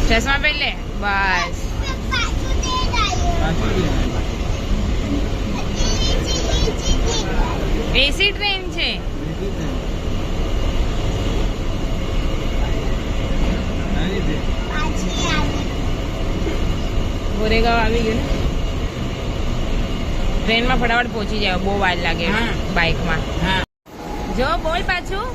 ચશ્મા પહેરી લે બસ. એસી ટ્રેન છે. ગોરેગાંવ આવી ગયું ને. ટ્રેનમાં ફટાફટ પહોંચી જાય, બહુ વાર લાગે બાઇકમાં. જો બોલ પાછું.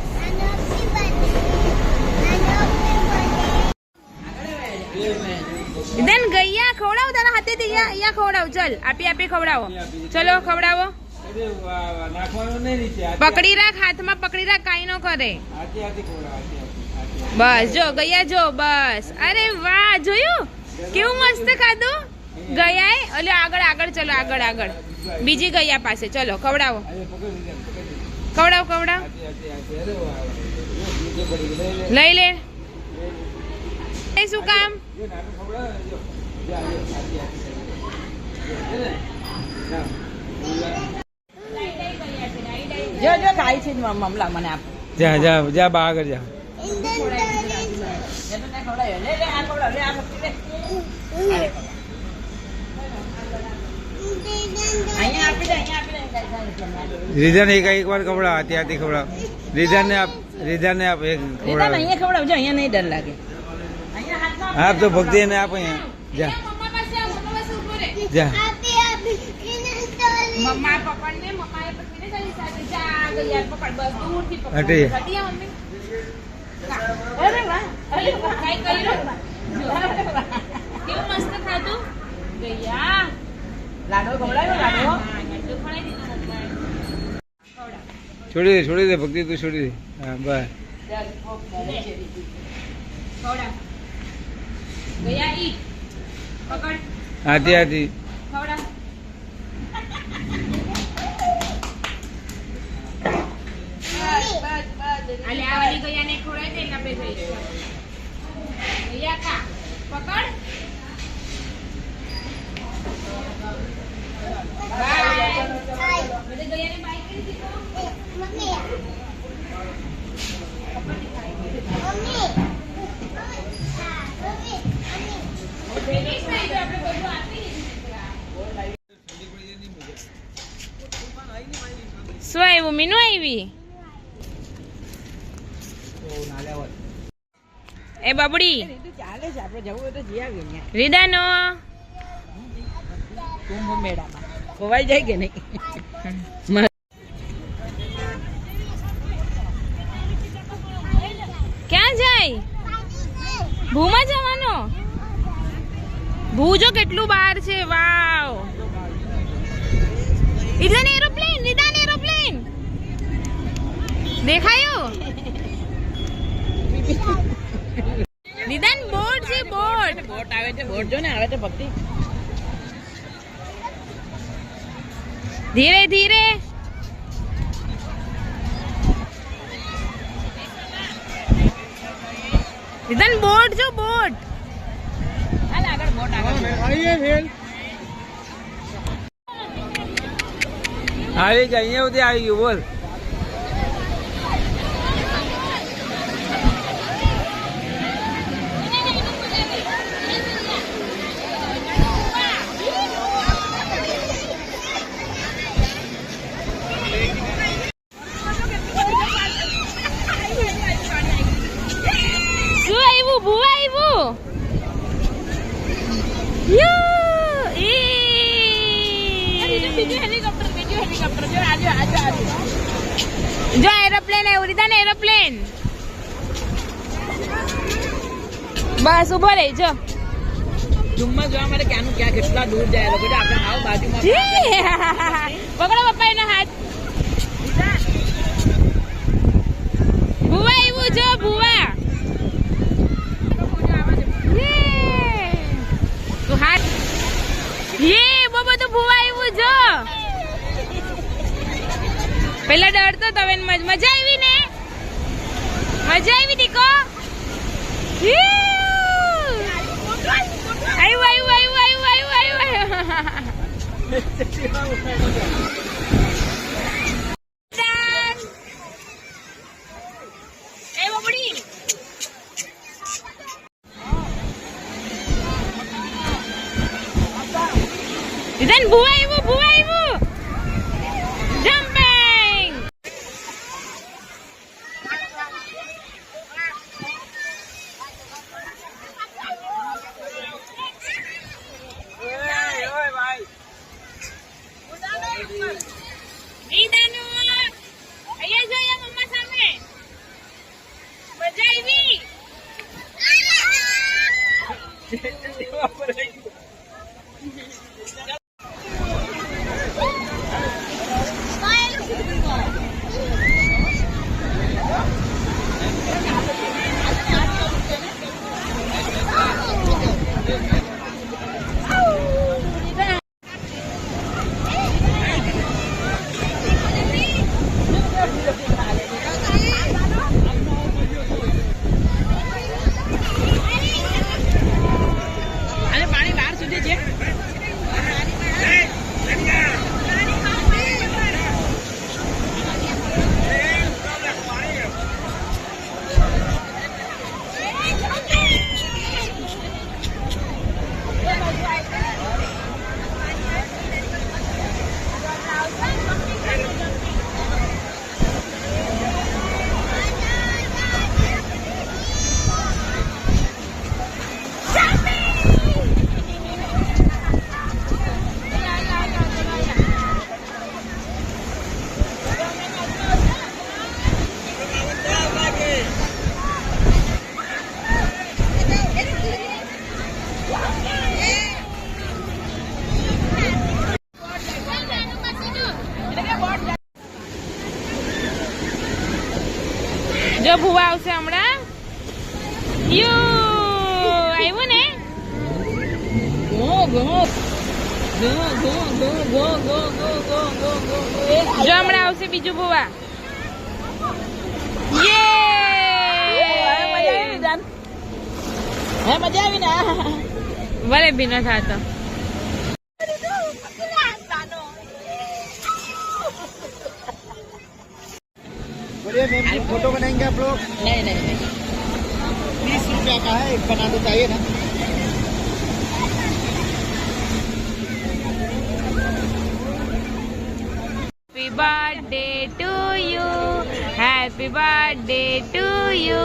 ધન ગૈયા ખવડાવ તારા હાથેથી. અહીંયા ખવડાવ. ચલ આપી ખવડાવો. ચલો ખવડાવો. પકડી રાખ, હાથમાં પકડી રાખ, કાઈ ન કરે. બસ જો ગૈયા જો બસ. અરે વાહ, જોયું કેવું મસ્ત ખાધું ગયાએ. ઓલે આગળ આગળ ચલો, આગળ આગળ બીજી ગૈયા પાસે. ચલો ખવડાવો. ખવડાવ. લઈ લે. શું કામ? જો ખાય છે મામલા મને આપ. જા બા આગળ જા. રીધાને એક વાર ખવડાવ. હાથી ખવડાવ. રીધાને આપ એક ખવડાવ. અહીંયા ખવડાવજો, અહીંયા નહીં ડર લાગે. આપ તો ભક્તિ એને આપ. અહીંયા જા જા. મમ્મા પકડ ને. મમ્માએ પકડીને તારી સાથે જા ગૈયા પકડ. બસ દૂરથી પકડ. હટી મમ્મી. અરે વાહ, અરે વાહ, કાઈ કર્યું. કેવું મસ્ત ખાધું ગૈયા. લાડો ખવડાવ્યો. લાડો ખવડાવી દીધું મમ્માએ. છોડી દે ભક્તિ, તું છોડી દે. હા બસ. ખવડાવ ગૈયા. ઈ પકડ. હાથી ખવડાવ. અલે આવડી ગૈયા ને ખવડાવી દે એટલે આપણે થઈ જશે. ગૈયા ખા. પકડ. બાય. બધે ગૈયાને બાય કરી દીધો. શું આવ્યું? મીનુ આવી? એ બબડી ચાલે છે. આપણે જવું હોય તો જઈ આવીએ. રીદાનો કુંભ મેળામાં ખોવાઈ જાય કે નહીં? ક્યાં જાય? ભૂમાં જવાનો? ભૂ જો કેટલું બહાર છે. વાવ. રીદાન એરોપ્લેન. દેખાયું? રીદાન બોટ છે. બોટ આવે છે. બોટ જો ને આવે છે ભક્તિ. ધીરે ધીરે. રીદાન બોટ જો બોટ. હાલ આગળ બોટ આગળ. આવી ગયા. અહીંયા સુધી આવી ગયું. બોલ. જો એરોપ્લેન આવ્યું. રીદાન એરોપ્લેન. બસ ઉભો રહે. જો જુમ્મા જોવા માટે ક્યાંનું ક્યાં કેટલા દૂર જાય લોકો. આપણે આવ બાજુમાં પકડો પપ્પા એનો હાથ. ભુવા આવ્યું. જો ભુવા. તું હાથ. બહુ બધું ભુવા આવ્યું. જો પેલા ડરતો તો. મજા આવી ને? મજા આવી દીકો? રિધાન ભૂવા આવ્યું જમ્પિંગ. રીધાનો અહીંયા જોઈએ મમ્મા સામે મજા આવી. અને પાણી બહાર સુધી છે. જો ભૂવા આવશે હમણાં. આવ્યું ને. જો હમણાં આવશે બીજું ભૂવા. મજા આવી ને. ભલે ભીનો થતો. बोलिए मैम फोटो बनाएंगे आप लोग? નહીં નહીં નહીં. 20 रुपया का है, एक बना दो, चाहिए ना? Happy birthday to you. Happy birthday to you.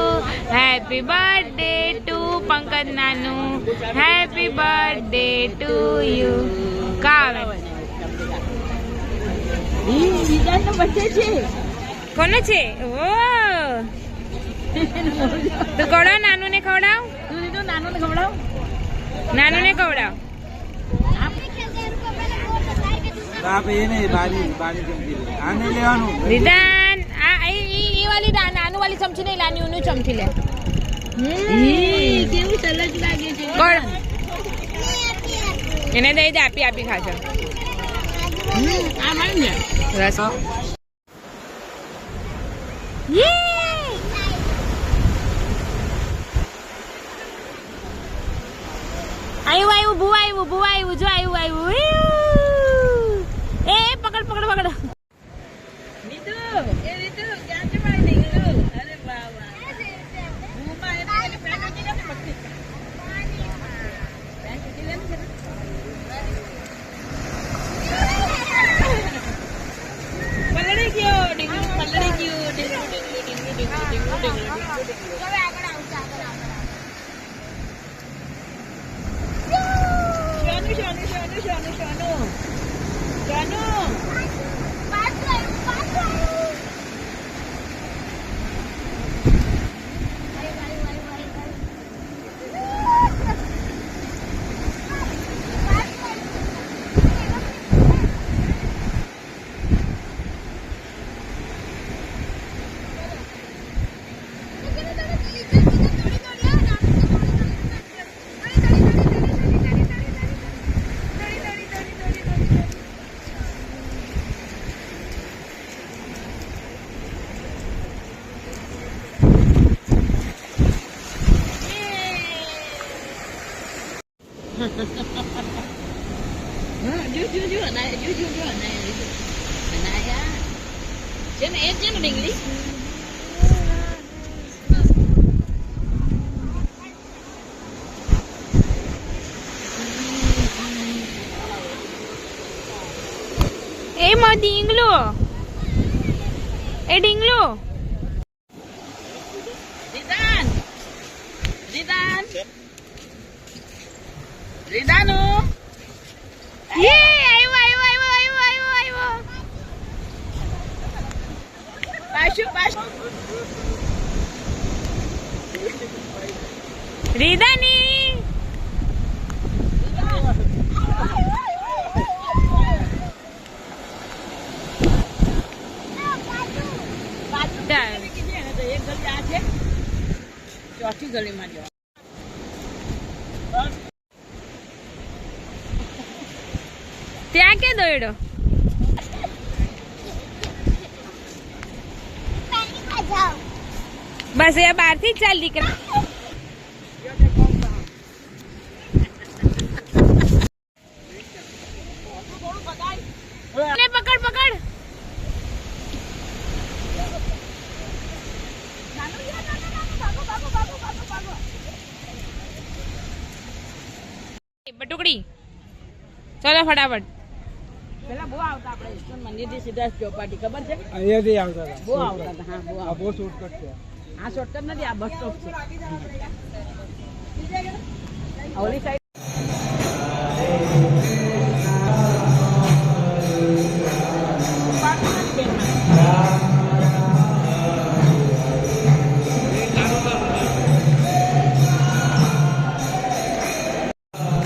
Happy birthday to Pankaj નાનુ. Happy birthday to you. કાવે વિધાનનો બર્થડે છે. કોનો છે? ઓ તો ખવડાવ, નાનુ ને ખવડાવ. તું લીધું નાનું ને ખવડાવ. નાનુ ને ખવડાવ. आप ये नहीं बारी बारी चमची आने ले आनो रिदान ई वाली नानू वाली चमची नहीं लानी, उन्हें चमची ले. કેવું સરસ લાગે છે. કોણ એને દઈ દે, આપી આપી ખાશે. આ માન ને રસ આવ્યું ભૂવા આવ્યું જો આવ્યું. એ પકડ પકડ પકડ. રીતુ એ રીતુ ક્યાં છે મારી રીતુ. અરે વાહ વાહ. ભૂમા એને પેલી પેન્ટ હતી ને પકડી. પેન્ટ હતી ને પલળી ગયો. ડીંગુ પલળી ગયો. ડીંગુ હવે આગળ આવશે, આગળ આવશે. Jujur Anaya. Jangan jangan English. એ ઢીંગલો એ ઢીંગલો રીદાન રીદાન રીદાનો યે આવ્યો પાછું પાછું રીદાની ચાલ. એક ગલી આ છે ચોથી ગલીમાં જવા ત્યાં કે દોડ્યો બસ એ બહારથી જ ચાલ દીકરા ને પકડ પકડ બટુકડી ચલો ફટાફટ પેલા બહુ આવતા આપણે ઈશ્વર મંદિરથી સીધા ચોપાટી ખબર છે અહીંયાથી આવતા હતા બહુ આવતા હતા હા બહુ આ બહુ શોર્ટકટ છે આ શોર્ટકટ નથી આ બસ સ્ટોપ છે ઓલી સાઈડ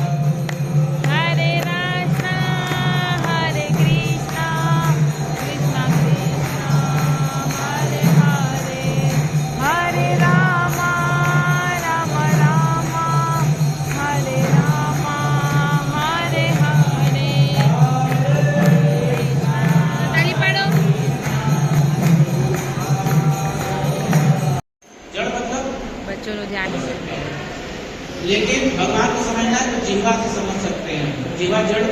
હરે કૃષ્ણ હરે કૃષ્ણ કૃષ્ણ કૃષ્ણ હરે હરે હરે રામ રામ રામ હરે રામ હરે હરે તાલી પાડો बच्चों ध्यान लेकिन भगवान को समझना है तो जीवा से समझ सकते हैं जीवा जड़